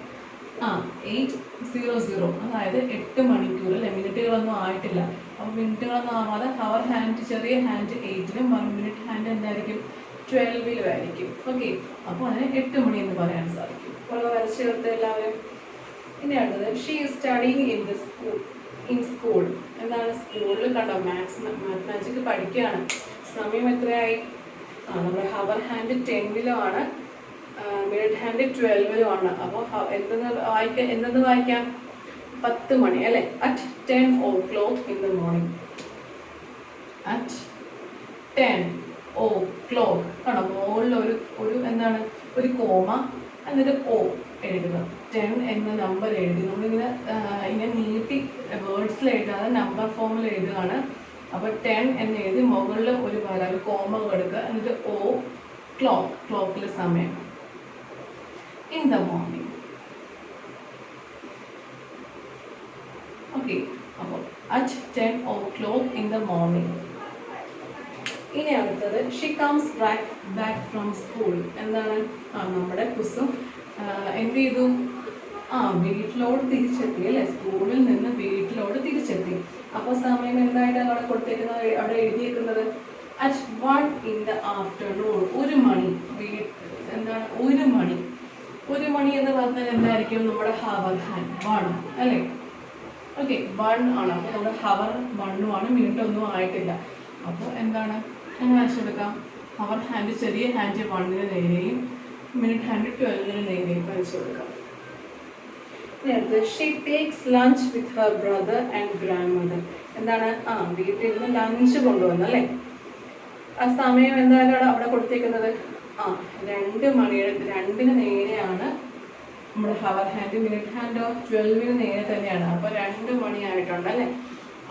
8:00, അതായത് 8 മണിക്കൂർ അല്ലേ? മിനിറ്റുകളൊന്നും ആയിട്ടില്ല. അപ്പോൾ മിനിറ്റുകളൊന്നും ആവാതെ ഹവർ ഹാൻഡ്, ചെറിയ ഹാൻഡ് 8ലും, മിനിറ്റ് ഹാൻഡ് എന്തായിരിക്കും? 12ലും ആയിരിക്കും. ഓക്കെ, അപ്പോൾ അതിന് 8 മണി എന്ന് പറയാൻ സാധിക്കും. അപ്പോൾ വരച്ചു ചേർത്ത് എല്ലാവരും. ഇനി അടുത്തത് she is studying in school. എന്താണ്? സ്കൂളിൽ കണ്ടോ, മാത്മാറ്റിക്സ് പഠിക്കുകയാണ്. സമയം എത്രയായി? നമ്മുടെ ഹവർ ഹാൻഡ് 10ലുമാണ്, മിനിറ്റ് ഹാൻഡ് 12ലുമാണ്. അപ്പോൾ എന്തെന്ന് വായിക്കാം? 10 മണി അല്ലേ? at 10 o'clock in the morning. at 10 o'clock ആണോ? മുകളിൽ ഒരു എന്താണ്? ഒരു കോമ എന്നിട്ട് O എഴുതുക. 10 എന്ന നമ്പർ എഴുതി. നമ്മളിങ്ങനെ നീട്ടി വേർഡ്സിൽ എഴുതാതെ നമ്പർ ഫോമിൽ എഴുതുകയാണ്. അപ്പോൾ 10 എന്ന് എഴുതി മുകളിൽ ഒരു കോമ കൊടുക്കുക, എന്നിട്ട് O ക്ലോക്കിലെ സമയം. in the morning. ഓക്കെ, അപ്പോൾ at 10 o'clock in the morning. ഇനി അടുത്തത് she comes back from school. എന്താണ്? നമ്മുടെ കുസും എന്ത് ചെയ്തു? വീട്ടിലോട് തിരിച്ചെത്തി അല്ലേ? സ്കൂളിൽ നിന്ന് വീട്ടിലോട് തിരിച്ചെത്തി. അപ്പോൾ സമയം എന്തായിട്ടാണ് അവിടെ കൊടുത്തേക്കുന്നത്? അവിടെ എഴുതിയേക്കുന്നത് at 1 in the afternoon. 1 മണി. എന്താണ്? 1 മണി. 1 മണി എന്ന് പറഞ്ഞാൽ എന്തായിരിക്കും? നമ്മുടെ ഹവർ ഹാൻഡ് 1 അല്ലേ? ഓക്കെ, 1 ആണ്. അപ്പോൾ നമ്മുടെ ഹവർ 1 മിനിറ്റ് ഒന്നും ആയിട്ടില്ല. അപ്പോൾ എന്താണ്? എങ്ങനെ വരച്ചെടുക്കാം? ഹവർ ഹാൻഡ്, ചെറിയ ഹാൻഡ് 1ന് നേരെയും, മിനിറ്റ് ഹാൻഡ് 12ന് നേരെയും വരച്ചു കൊടുക്കാം. She takes lunch with her brother and grand mother. എന്താണ്? വീട്ടിൽ നിന്ന് ലഞ്ച് കൊണ്ടുവന്നു അല്ലേ? ആ സമയം എന്തായാലും അവിടെ കൊടുത്തേക്കുന്നത് 2 മണിയുടെ 2ന് നേരെയാണ് നമ്മുടെ ഹവർ ഹാൻഡ്. മിനിറ്റ് ഹാൻഡോ 12ന് നേരെ തന്നെയാണ്. അപ്പോൾ 2 മണിയായിട്ടുണ്ട് അല്ലേ?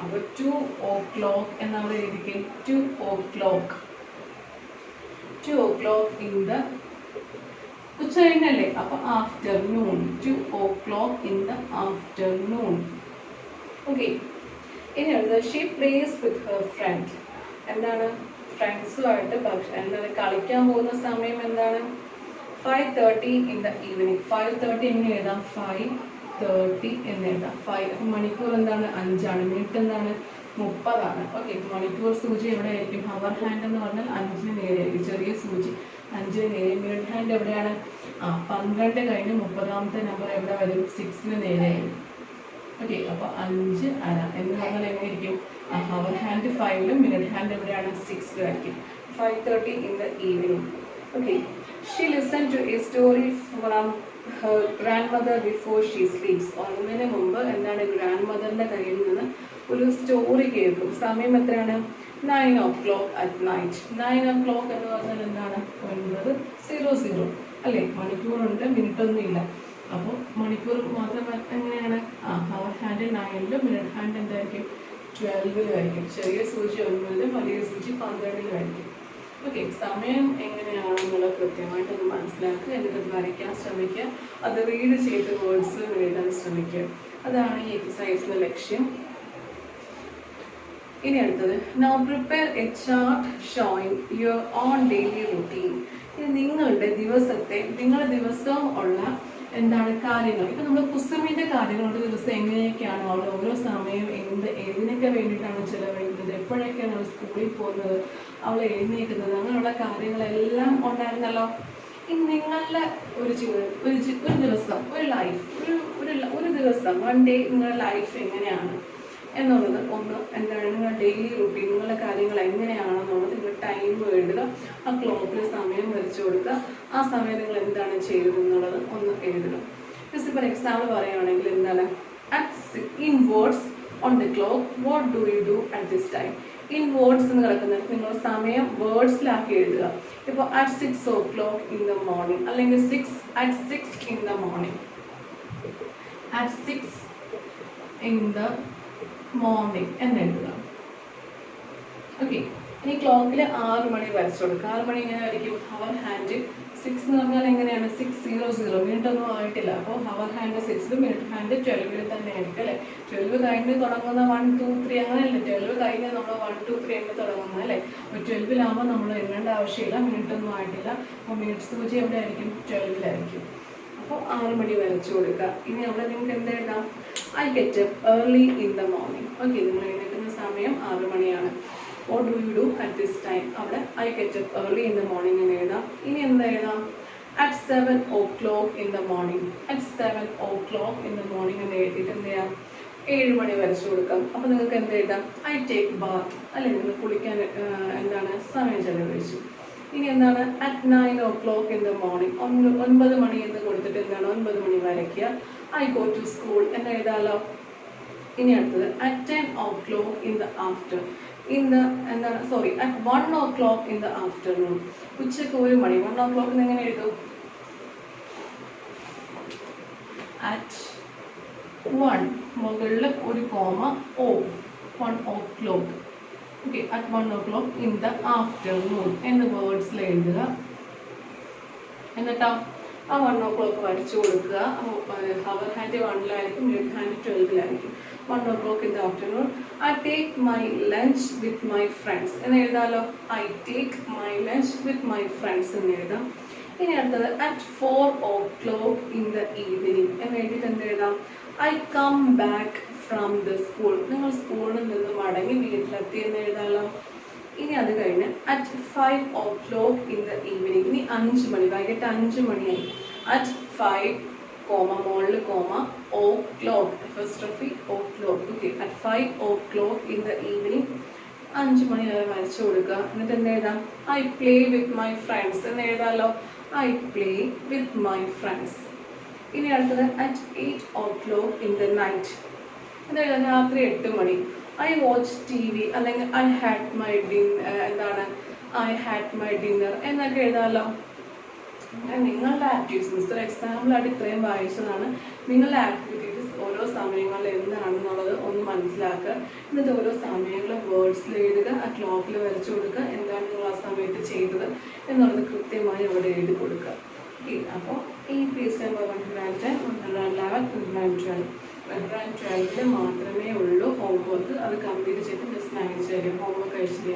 അപ്പോൾ 2 o'clock എന്നവിടെ എഴുതിക്കും. 2 o'clock in the ഉച്ച കഴിഞ്ഞല്ലേ? അപ്പോൾ afternoon. 2 o'clock in the afternoon. Okay, ഇനി അടുത്തത് she place with her front. എന്താണ്? ഫ്രണ്ട്സുമായിട്ട് എന്താണ് കളിക്കാൻ പോകുന്ന സമയം എന്താണ്? 5:30 in the evening. 5:30 എങ്ങനെ എഴുതാം? 5:30 എന്ന് എഴുതാം. 5 മണിക്കൂർ എന്താണ്? 5 ആണ്. മിനിറ്റ് എന്താണ്? 30 ആണ്. ഓക്കെ, മണിക്കൂർ സൂചി എവിടെ ആയിരിക്കും? ഹവർ ഹാൻഡ് എന്ന് പറഞ്ഞാൽ 5ന് നേരെ ആയിരിക്കും, ചെറിയ സൂചി 5ന് നേരെ. മിനിറ്റ് ഹാൻഡ് എവിടെയാണ്? 12 കഴിഞ്ഞ് 30ാമത്തെ നമ്പർ എവിടെ വരും? 6ന് നേരെ ആയിരിക്കും. ഓക്കെ, അപ്പോൾ 5 അര എന്ന് പറഞ്ഞാൽ എങ്ങനെയിരിക്കും? ഹവർ ഹാൻഡ് 5ലും, മിനിറ്റ് ഹാൻഡ് എവിടെയാണ്? 6ലും ആയിരിക്കും. 5:30 in the evening. Okay, she listened to a story from her grandmother before she sleeps. ഉറങ്ങുന്നതിന് മുമ്പ് എന്താണ്? ഗ്രാൻഡ് മദറിൻ്റെ കയ്യിൽ നിന്ന് ഒരു സ്റ്റോറി കേൾക്കും. സമയം എത്രയാണ്? 9 o'clock at night. 9 o'clock എന്ന് പറഞ്ഞാൽ എന്താണ്? 9:00 അല്ലേ? മണിക്കൂറുണ്ട്, മിനിറ്റൊന്നും ഇല്ല. അപ്പോൾ മണിക്കൂർ മാത്രം എങ്ങനെയാണ്? ഹവർ ഹാൻഡ് 9ലും, മിനിറ്റ് ഹാൻഡ് എന്തായിരിക്കും? 12ലും ആയിരിക്കും. ചെറിയ സൂചി 9ലും, വലിയ സൂചി 12ലും ആയിരിക്കും. ഓക്കെ, സമയം എങ്ങനെയാണെന്നുള്ളത് കൃത്യമായിട്ടൊന്ന് മനസ്സിലാക്കുക, എന്നിട്ട് വരയ്ക്കാൻ ശ്രമിക്കുക, അത് റീഡ് ചെയ്ത് വേർഡ്സ് എഴുതാൻ ശ്രമിക്കുക. അതാണ് ഈ എക്സസൈസിൻ്റെ ലക്ഷ്യം. ഇനി അടുത്തത് now prepare A chart showing your own daily routine. ഇത് നിങ്ങളുടെ ദിവസവും ഉള്ള എന്താണ് കാര്യങ്ങൾ. ഇപ്പം നമ്മൾ കുസുമിൻ്റെ കാര്യങ്ങൾ ഒരു ദിവസം എങ്ങനെയൊക്കെയാണ് അവൾ ഓരോ സമയം ഏതിനൊക്കെ വേണ്ടിയിട്ടാണ് ചിലവഴിക്കുന്നത്, എപ്പോഴൊക്കെയാണ് അവൾ സ്കൂളിൽ പോകുന്നത്, അവൾ എഴുന്നേൽക്കുന്നത്, അങ്ങനെയുള്ള കാര്യങ്ങളെല്ലാം ഉണ്ടായിരുന്നല്ലോ. ഇനി നിങ്ങളുടെ ഒരു ജീവിതം ഒരു ദിവസം ഒരു ലൈഫ് ഒരു ദിവസം വൺ ഡേ നിങ്ങളുടെ ലൈഫ് എങ്ങനെയാണ് എന്നുള്ളത് ഒന്ന് എന്താണ് നിങ്ങളുടെ ഡെയിലി റുട്ടീൻ, നിങ്ങളുടെ കാര്യങ്ങൾ എങ്ങനെയാണെന്നുള്ളത് നിങ്ങൾ ടൈം എഴുതുക, ആ ക്ലോക്കിൽ സമയം വരച്ചു കൊടുക്കുക, ആ സമയം നിങ്ങൾ എന്താണ് ചെയ്തതെന്നുള്ളത് ഒന്ന് എഴുതുക. ജസ്റ്റ് ഇപ്പോൾ എക്സാമ്പിൾ പറയുകയാണെങ്കിൽ എന്താണ് in words on the clock what do you do at this time. In words എന്ന് കിടക്കുന്നത് നിങ്ങൾ സമയം വേർഡ്സിലാക്കി എഴുതുക. ഇപ്പോൾ at 6 o'clock in the morning അല്ലെങ്കിൽ at 6 in the morning, at 6 in the morning എന്നെഴുതുക. Okay, ഇനി ക്ലോക്കിൽ 6 മണി വരച്ചു കൊടുക്കുക. 6 മണി എങ്ങനെ വരയ്ക്കും? ഹവർ ഹാൻഡ് 6 എന്ന് പറഞ്ഞാൽ എങ്ങനെയാണ് 6:00, മിനിറ്റ് ഒന്നും ആയിട്ടില്ല. അപ്പോൾ ഹവർ ഹാൻഡ് 6, മിനിറ്റ് ഹാൻഡ് 12 തന്നെ ആയിരിക്കും അല്ലേ. 12 കഴിഞ്ഞ് തുടങ്ങുന്ന 1 2 3 അങ്ങനെയല്ലേ, 12 കഴിഞ്ഞ് നമ്മൾ 1 2 3 എണ്ണി തുടങ്ങുന്നത് അല്ലേ. അപ്പോൾ 12 നമ്മൾ എണ്ണേണ്ട ആവശ്യമില്ല, മിനിറ്റ് ഒന്നും ആയിട്ടില്ല. അപ്പോൾ മിനിറ്റ് സൂചി എവിടെ ആയിരിക്കും? 12 അപ്പോൾ 6 മണി വരച്ചു കൊടുക്കുക. ഇനി അവിടെ നിങ്ങൾക്ക് എന്ത് എഴുതാം? I get up early in the morning. Okay, നിങ്ങൾ എഴുന്നേൽക്കുന്ന സമയം 6 മണിയാണ്. What do you do at this time? അവിടെ I get up early in the morning എന്ന് എഴുതാം. ഇനി എന്താ എഴുതാം? At 7 o'clock in the morning, at 7 o'clock in the morning എന്ന് എഴുതിയിട്ട് എന്ത് ചെയ്യാം? 7 മണി വരച്ചു കൊടുക്കാം. അപ്പോൾ നിങ്ങൾക്ക് എന്ത് എഴുതാം? ഐ ടേക്ക് ബാത്ത്, അല്ലെങ്കിൽ നിങ്ങൾ കുളിക്കാൻ എന്താണ് സമയം ചെലവഴിച്ചു. ഇനി എന്താണ്? At 9 o'clock in the morning, 9 മണി എന്ന് കൊടുത്തിട്ട് എന്താണ് 9 മണി വരയ്ക്കുക. ഐ ഗോ ടു സ്കൂൾ എന്ന് എഴുതാമല്ലോ. ഇനി അടുത്തത് at 10 o'clock in the afternoon, at 1 o'clock in the afternoon, ഉച്ചക്ക് 1 മണി. 1 o'clock എങ്ങനെ എഴുതും? അറ്റ് 1 മുകളിൽ ഒരു comma o, 1 o'clock. Okay, at 1 o'clock in the afternoon എന്ന് വേർഡ്സിൽ എഴുതുക. എന്നിട്ടോ ആ 1 o'clock വരച്ചു കൊടുക്കുക. ഹവർ ഹാൻഡ് 1-ലായിരിക്കും, മിനിറ്റ് ഹാൻഡ് 12-ലായിരിക്കും. 1 o'clock in the afternoon, I take my lunch with my friends എന്ന് എഴുതാമല്ലോ. I take my lunch with my friends എന്ന് എഴുതാം. ഇനി അടുത്തത് at 4 o'clock in the evening എന്ന് എഴുതിയിട്ട് എന്ത് എഴുതാം? I come back from the school, നിങ്ങൾ സ്കൂളിൽ നിന്ന് മടങ്ങി വീട്ടിലെത്തി എന്ന് എഴുതാമല്ലോ. ഇനി അത് കഴിഞ്ഞ് at 5 o'clock in the evening, ഇനി 5 മണി, വൈകിട്ട് 5 മണിയായി. അറ്റ് 5 കോമ മുകളിൽ comma o'clock, apostrophe o'clock. Okay, at 5 o'clock in the evening, 5 മണി വരെ വരച്ചു കൊടുക്കുക. എന്നിട്ട് എന്ത് എഴുതാം? I play with my friends എന്ന് എഴുതാമല്ലോ. I play with my friends. ഇനി അടുത്തത് at 8 o'clock in the night, എന്താ രാത്രി 8 മണി. ഐ വാച്ച് TV അല്ലെങ്കിൽ ഐ ഹാഡ് മൈ ഡിന്നർ എന്നൊക്കെ എഴുതാമല്ലോ. നിങ്ങളുടെ ആക്ടിവിറ്റീസ് മിസ്റ്റർ എക്സാമ്പിളായിട്ട് ഇത്രയും വായിച്ചതാണ്. നിങ്ങളുടെ ആക്ടിവിറ്റീസ് ഓരോ സമയങ്ങളിൽ എന്താണെന്നുള്ളത് ഒന്ന് മനസ്സിലാക്കുക. എന്നിട്ട് ഓരോ സമയങ്ങളും വേർഡ്സിൽ എഴുതുക, ആ ക്ലോക്കിൽ വരച്ചു കൊടുക്കുക, എന്താണ് നിങ്ങൾ ആ സമയത്ത് ചെയ്തത് എന്നുള്ളത് കൃത്യമായി അവിടെ എഴുതി കൊടുക്കുക. അപ്പോൾ ഈ പേജ് നമ്പർ 110, 111, 112 മാത്രമേ ഉള്ളൂ ഹോംവർക്ക്. അത് കംപ്ലീറ്റ് ചെയ്ത് മിസ് മാനേജ് ചെയ്യുക. ഹോംവർക്ക് അയച്ചില്ല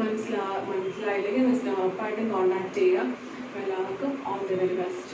മനസ്സിലായില്ലെങ്കിൽ മിസ്സിനെ ഉറപ്പായിട്ടും കോൺടാക്ട് ചെയ്യുക. എല്ലാവർക്കും ഓൾ ദി വെരി ബെസ്റ്റ്.